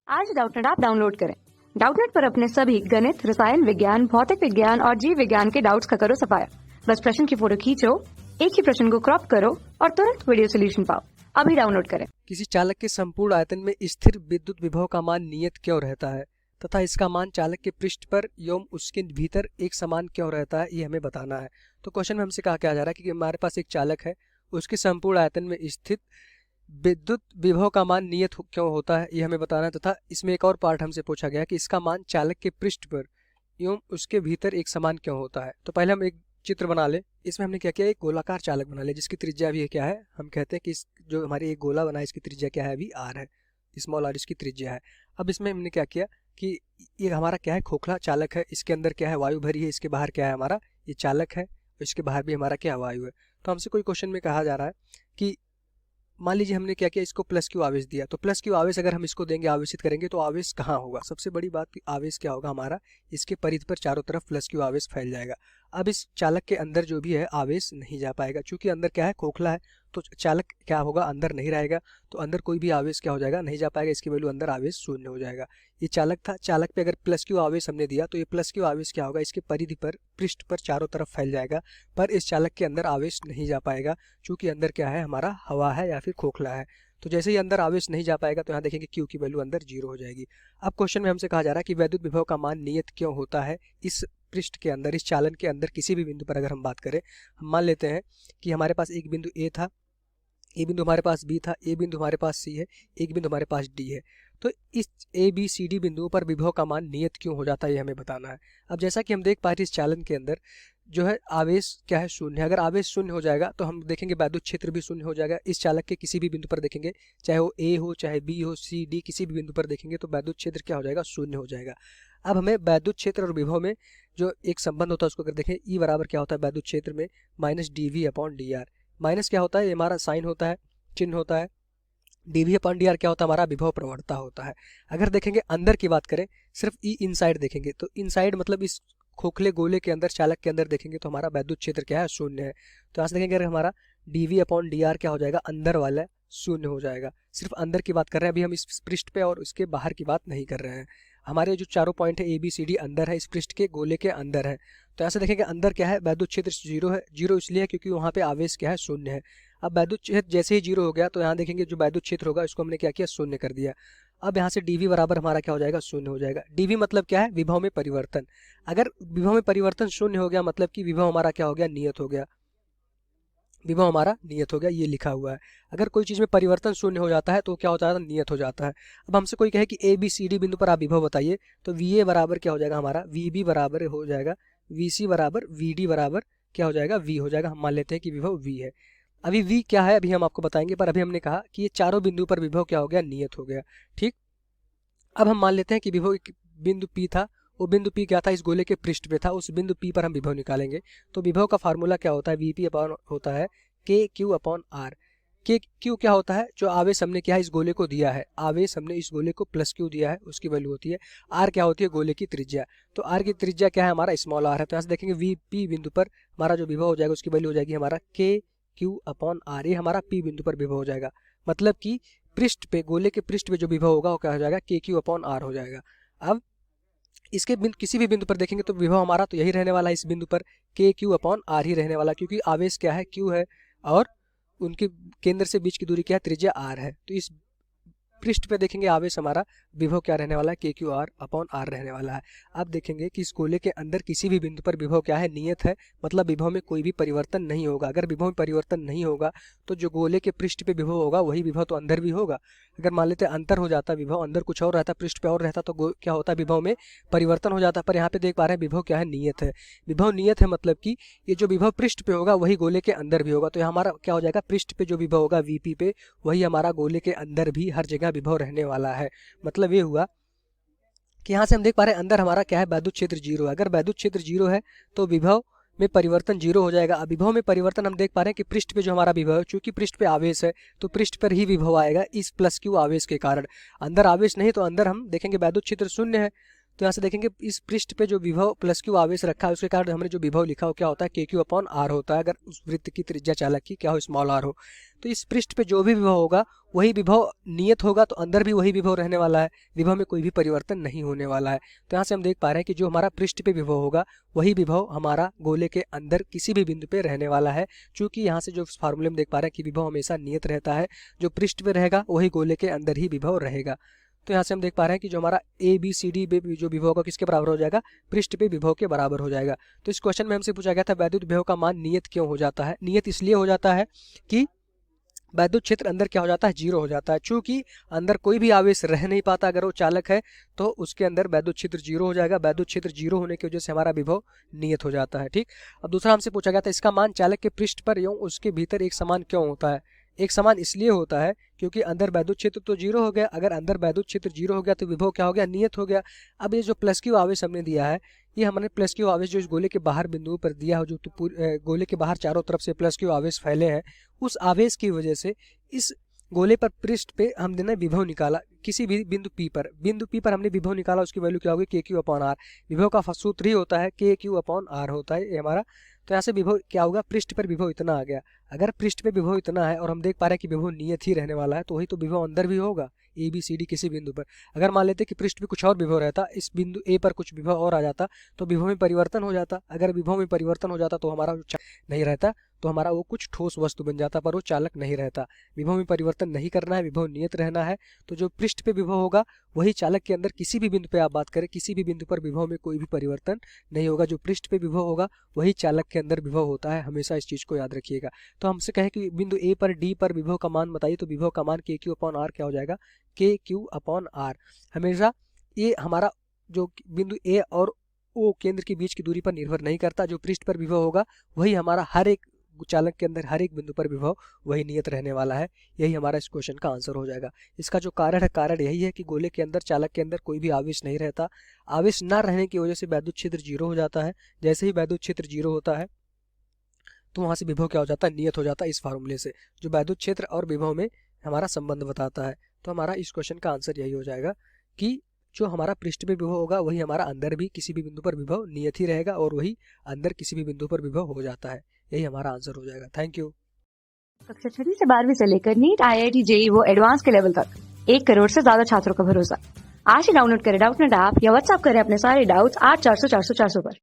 आज Doubtnut app download करें। Doubtnut पर अपने सभी गणित, रसायन विज्ञान, भौतिक विज्ञान और जीव विज्ञान के डाउट्स का करो सफाया। बस प्रश्न की फोटो खींचो, एक ही प्रश्न को क्रॉप करो और तुरंत वीडियो सोल्यूशन पाओ। अभी डाउनलोड करें। किसी चालक के संपूर्ण आयतन में स्थिर विद्युत विभव का मान नियत क्यों रहता है तथा इसका मान चालक के पृष्ठ पर एवं उसके भीतर एक समान क्यों रहता है, ये हमें बताना है। तो क्वेश्चन में हमसे कहा क्या जा रहा है कि हमारे पास एक चालक है, उसके संपूर्ण आयतन में स्थित विद्युत विभव का मान नियत क्यों होता है, ये हमें बताना है। तथा इसमें एक और पार्ट हमसे पूछा गया कि इसका मान चालक के पृष्ठ पर एवं उसके भीतर एक समान क्यों होता है। तो पहले हम एक चित्र बना ले। इसमें हमने क्या किया, एक गोलाकार चालक बना ले जिसकी त्रिज्या भी क्या है, हम कहते हैं कि इस जो हमारी एक गोला बना है इसकी त्रिज्या क्या है, अभी आर है, स्मॉल आर इसकी त्रिज्या है। अब इसमें हमने क्या किया कि ये हमारा क्या है, खोखला चालक है, इसके अंदर क्या है, वायु भरी है, इसके बाहर क्या है हमारा ये चालक है, इसके बाहर भी हमारा क्या वायु है। तो हमसे कोई क्वेश्चन में कहा जा रहा है कि मान लीजिए हमने क्या किया, इसको प्लस क्यू आवेश दिया, तो प्लस क्यू आवेश अगर हम इसको देंगे, आवेशित करेंगे तो आवेश कहाँ होगा, सबसे बड़ी बात कि आवेश क्या होगा हमारा, इसके परिधि पर चारों तरफ प्लस क्यू आवेश फैल जाएगा। अब इस चालक के अंदर जो भी है आवेश नहीं जा पाएगा, क्योंकि अंदर क्या है, खोखला है, तो चालक क्या होगा, अंदर नहीं रहेगा, तो अंदर कोई भी आवेश क्या हो जाएगा, नहीं जा पाएगा, इसकी वैल्यू अंदर आवेश शून्य हो जाएगा। ये चालक था, चालक पे अगर प्लस क्यू आवेश हमने दिया तो ये प्लस क्यू आवेश क्या होगा, इसके परिधि पर पृष्ठ पर चारों तरफ फैल जाएगा, पर इस चालक के अंदर आवेश नहीं जा पाएगा, क्योंकि अंदर क्या है हमारा हवा है या फिर खोखला है। तो जैसे ही अंदर आवेश नहीं जा पाएगा तो यहाँ देखेंगे क्यू की वैल्यू अंदर 0 हो जाएगी। अब क्वेश्चन में हमसे कहा जा रहा है कि वैद्युत विभव का मान नियत क्यों होता है इस पृष्ठ के अंदर, इस चालन के अंदर किसी भी बिंदु पर अगर हम बात करें। हम मान लेते हैं कि हमारे पास एक बिंदु ए था, ए बिंदु हमारे पास बी था, ए बिंदु हमारे पास सी है, एक बिंदु हमारे पास डी है। तो इस ए बी सी डी बिंदुओं पर विभव का मान नियत क्यों हो जाता है, ये हमें बताना है। अब जैसा कि हम देख पा रहे हैं इस चालन के अंदर जो है आवेश क्या है, शून्य है। अगर आवेश शून्य हो जाएगा तो हम देखेंगे वैद्युत क्षेत्र भी शून्य हो जाएगा। इस चालक के किसी भी बिंदु पर देखेंगे, चाहे वो ए हो, चाहे बी हो, सी डी, किसी भी बिंदु पर देखेंगे तो वैद्युत क्षेत्र क्या हो जाएगा, शून्य हो जाएगा। अब हमें वैद्युत क्षेत्र और विभव में जो एक संबंध होता है उसको अगर देखें, ई बराबर क्या होता है वैद्युत क्षेत्र में, minus d v upon d r. Minus क्या होता है, ये हमारा साइन होता है, चिन्ह होता है। डीवी अपॉन डी आर क्या होता है, हमारा विभव प्रवणता होता है। अगर देखेंगे अंदर की बात करें, सिर्फ ई इनसाइड देखेंगे, तो इनसाइड मतलब इस खोखले गोले के अंदर, चालक के अंदर देखेंगे तो हमारा वैद्युत क्षेत्र क्या है, शून्य है। तो यहाँ से देखेंगे अगर हमारा डीवी अपॉन डी आर क्या हो जाएगा, अंदर वाला शून्य हो जाएगा। सिर्फ अंदर की बात कर रहे हैं, अभी हम इस पृष्ठ पे और उसके बाहर की बात नहीं कर रहे हैं। हमारे जो चारों पॉइंट है ए बी सी डी अंदर है, इस पृष्ठ के गोले के अंदर है। तो ऐसे देखेंगे अंदर क्या है, वैद्युत क्षेत्र 0 है। 0 इसलिए है क्योंकि वहाँ पे आवेश क्या है, शून्य है। अब वैद्युत क्षेत्र जैसे ही 0 हो गया तो यहाँ देखेंगे जो वैद्युत क्षेत्र होगा इसको हमने क्या किया, शून्य कर दिया। अब यहाँ से dv बराबर हमारा क्या हो जाएगा, शून्य हो जाएगा। dv मतलब क्या है, विभव में परिवर्तन। अगर विभव में परिवर्तन शून्य हो गया मतलब कि विभव हमारा क्या हो गया, नियत हो गया, विभव हमारा नियत हो गया, ये लिखा हुआ है। अगर कोई चीज में परिवर्तन शून्य हो जाता है तो क्या होता है, नियत हो जाता है। अब हमसे कोई कहे कि ए बी सी डी बिंदु पर आप विभव बताइए, तो वी ए बराबर क्या हो जाएगा हमारा, वी बी बराबर हो जाएगा वी सी बराबर वी डी बराबर क्या हो जाएगा, वी हो जाएगा। हम मान लेते हैं कि विभव वी है। अभी v क्या है अभी हम आपको बताएंगे, पर अभी हमने कहा कि ये चारों बिंदु पर विभव क्या हो गया, नियत हो गया। ठीक, अब हम मान लेते हैं कि विभव एक बिंदु p था, वो बिंदु p क्या था, इस गोले के पृष्ठ पे था, उस बिंदु p पर हम विभव निकालेंगे। तो विभव का फार्मूला क्या होता है, vp अपॉन होता है के क्यू अपॉन आर। के क्यू क्या होता है, जो आवेश हमने क्या है इस गोले को दिया है, आवेश हमने इस गोले को प्लस क्यू दिया है, उसकी वैल्यू होती है। आर क्या होती है, गोले की त्रिज्या। तो आर की त्रिज्या क्या है, हमारा स्मॉल आर है। तो यहाँ से देखेंगे वी पी बिंदु पर हमारा जो विभव हो जाएगा उसकी वैल्यू हो जाएगी हमारा के क्यू अपॉन आर। ये हमारा पी बिंदु पर विभव हो जाएगा, मतलब कि पृष्ठ पे, गोले के पृष्ठ पे जो विभव होगा वो क्या हो जाएगा, के क्यू अपॉन आर हो जाएगा। अब इसके बिंदु किसी भी बिंदु पर देखेंगे तो विभव हमारा तो यही रहने वाला है, इस बिंदु पर के क्यू अपॉन आर ही रहने वाला, क्योंकि आवेश क्या है, क्यू है, और उनके केंद्र से बीच की दूरी क्या है, त्रिज्या आर है। तो इस पृष्ठ पे देखेंगे आवेश हमारा विभव क्या रहने वाला है, के क्यू आर अपॉन आर रहने वाला है। अब देखेंगे कि इस गोले के अंदर किसी भी बिंदु पर विभव क्या है, नियत है, मतलब विभव में कोई भी परिवर्तन नहीं होगा। अगर विभव में परिवर्तन नहीं होगा तो जो गोले के पृष्ठ पे विभव होगा वही विभव तो अंदर भी होगा। अगर मान लेते अंतर हो जाता, विभव अंदर कुछ और रहता, पृष्ठ पे और रहता, तो क्या होता, विभव में परिवर्तन हो जाता। पर यहाँ पे देख पा रहे हैं विभव क्या है, नियत है। विभव नियत है मतलब कि ये जो विभव पृष्ठ पे होगा वही गोले के अंदर भी होगा। तो यहाँ हमारा क्या हो जाएगा, पृष्ठ पे जो विभव होगा वीपी पे, वही हमारा गोले के अंदर भी हर जगह विभव रहने वाला है। मतलब ये हुआ कि यहाँ से हम देख पा रहे हैं अंदर हमारा क्या है, वैद्युत क्षेत्र 0 है। अगर वैद्युत क्षेत्र 0 है तो विभव में परिवर्तन 0 हो जाएगा। अब विभव में परिवर्तन हम देख पा रहे हैं कि पृष्ठ पे जो हमारा विभव है, चूंकि पृष्ठ पे आवेश है तो पृष्ठ पर ही विभव आएगा इस प्लस क्यू आवेश के कारण। अंदर आवेश नहीं तो अंदर हम देखेंगे वैद्युत क्षेत्र 0 है, तो यहाँ से देखेंगे इस पृष्ठ पे जो विभव प्लस क्यू आवेश रखा है उसके कारण हमने जो विभव लिखा हो क्या होता है के क्यू अपॉन आर होता है, अगर उस वृत्त की त्रिज्या चालक की क्या हो स्मॉल आर हो। तो इस पृष्ठ पे जो भी विभव होगा वही विभव नियत होगा, तो अंदर भी वही विभव रहने वाला है, विभव में कोई भी परिवर्तन नहीं होने वाला है। तो यहाँ से हम देख पा रहे हैं कि जो हमारा पृष्ठ पे विभव होगा वही विभव हमारा गोले के अंदर किसी भी बिंदु पे रहने वाला है। चूंकि यहाँ से जो फार्मूले में देख पा रहे हैं कि विभव हमेशा नियत रहता है, जो पृष्ठ पे रहेगा वही गोले के अंदर ही विभव रहेगा। तो यहाँ से हम देख पा रहे हैं कि जो हमारा ए बी सी डी जो विभव होगा किसके बराबर हो जाएगा, पृष्ठ पे विभव के बराबर हो जाएगा। तो इस क्वेश्चन में हमसे पूछा गया था वैद्युत विभव का मान नियत क्यों हो जाता है। नियत इसलिए हो जाता है कि वैद्युत क्षेत्र अंदर क्या हो जाता है, जीरो हो जाता है। चूंकि अंदर कोई भी आवेश रह नहीं पाता, अगर वो चालक है तो उसके अंदर वैद्युत क्षेत्र जीरो हो जाएगा। वैद्युत क्षेत्र जीरो होने की वजह से हमारा विभव नियत हो जाता है। ठीक, अब दूसरा हमसे पूछा गया था इसका मान चालक के पृष्ठ पर एवं उसके भीतर एक समान क्यों होता है। एक समान इसलिए होता है क्योंकि अंदर वैद्युत क्षेत्र तो जीरो हो गया, अगर अंदर वैद्युत क्षेत्र जीरो हो गया तो विभव क्या हो गया, नियत हो गया। अब ये जो प्लस क्यू आवेश हमने दिया है, ये हमने प्लस क्यू आवेश जो इस गोले के बाहर बिंदुओं पर दिया हो, जो गोले के बाहर चारों तरफ से प्लस क्यू आवेश फैले हैं, उस आवेश की वजह से इस गोले पर पृष्ठ पे हमने विभव निकाला किसी भी बिंदु पी पर हमने विभव निकाला, उसकी वैल्यू क्या होगी, के क्यू अपॉन आर। विभव का सूत्र ही होता है के क्यू अपॉन आर होता है ये हमारा। तो यहाँ से विभव क्या होगा, पृष्ठ पर विभव इतना आ गया। अगर पृष्ठ पे विभव इतना है और हम देख पा रहे हैं कि विभव नियत ही रहने वाला है, तो वही तो विभव अंदर भी होगा ए बी सी डी किसी बिंदु पर। अगर मान लेते कि पृष्ठ पे कुछ और विभव रहता, इस बिंदु ए पर कुछ विभव और आ जाता तो विभव में परिवर्तन हो जाता। अगर विभव में परिवर्तन हो जाता तो हमारा नहीं रहता, तो हमारा वो कुछ ठोस वस्तु बन जाता, पर वो चालक नहीं रहता। विभव में परिवर्तन नहीं करना है, विभव नियत रहना है। तो जो पृष्ठ पे विभव होगा वही चालक के अंदर किसी भी बिंदु पे आप बात करें, किसी भी बिंदु पर विभव में कोई भी परिवर्तन नहीं होगा। जो पृष्ठ पे विभव होगा वही चालक के अंदर विभव होता है, हमेशा इस चीज को याद रखिएगा। तो हमसे कहें कि बिंदु ए पर डी पर विभव का मान बताइए, तो विभव का मान के क्यू अपॉन आर क्या हो जाएगा, के क्यू अपॉन आर। हमेशा ये हमारा जो बिंदु ए और ओ केंद्र के बीच की दूरी पर निर्भर नहीं करता। जो पृष्ठ पर विभव होगा वही हमारा हर एक चालक के अंदर हर एक बिंदु पर विभव वही नियत रहने वाला है। यही हमारा इस क्वेश्चन का आंसर हो जाएगा। इसका जो कारण यही है कि गोले के अंदर चालक के अंदर कोई भी आवेश नहीं रहता। आवेश न रहने की वजह से वैद्युत क्षेत्र जीरो हो जाता है। जैसे ही वैद्युत क्षेत्र जीरो होता है तो वहां से विभव क्या हो जाता है, नियत हो जाता है। इस फार्मूले से जो वैद्युत क्षेत्र और विभव में हमारा संबंध बताता है। तो हमारा इस क्वेश्चन का आंसर यही हो जाएगा कि जो हमारा पृष्ठ पे विभव होगा वही हमारा अंदर भी किसी भी बिंदु पर विभव नियत ही रहेगा, और वही अंदर किसी भी बिंदु पर विभव हो जाता है। यही हमारा आंसर हो जाएगा। Thank you. कक्षा 6 से 12वीं से लेकर नीट IIT JEE वो एडवांस के लेवल तक 1 करोड़ से ज्यादा छात्रों का भरोसा। आज ही डाउनलोड करें डाउटनेट ऐप या व्हाट्सएप करें अपने सारे डाउट्स 8400 400 400 पर।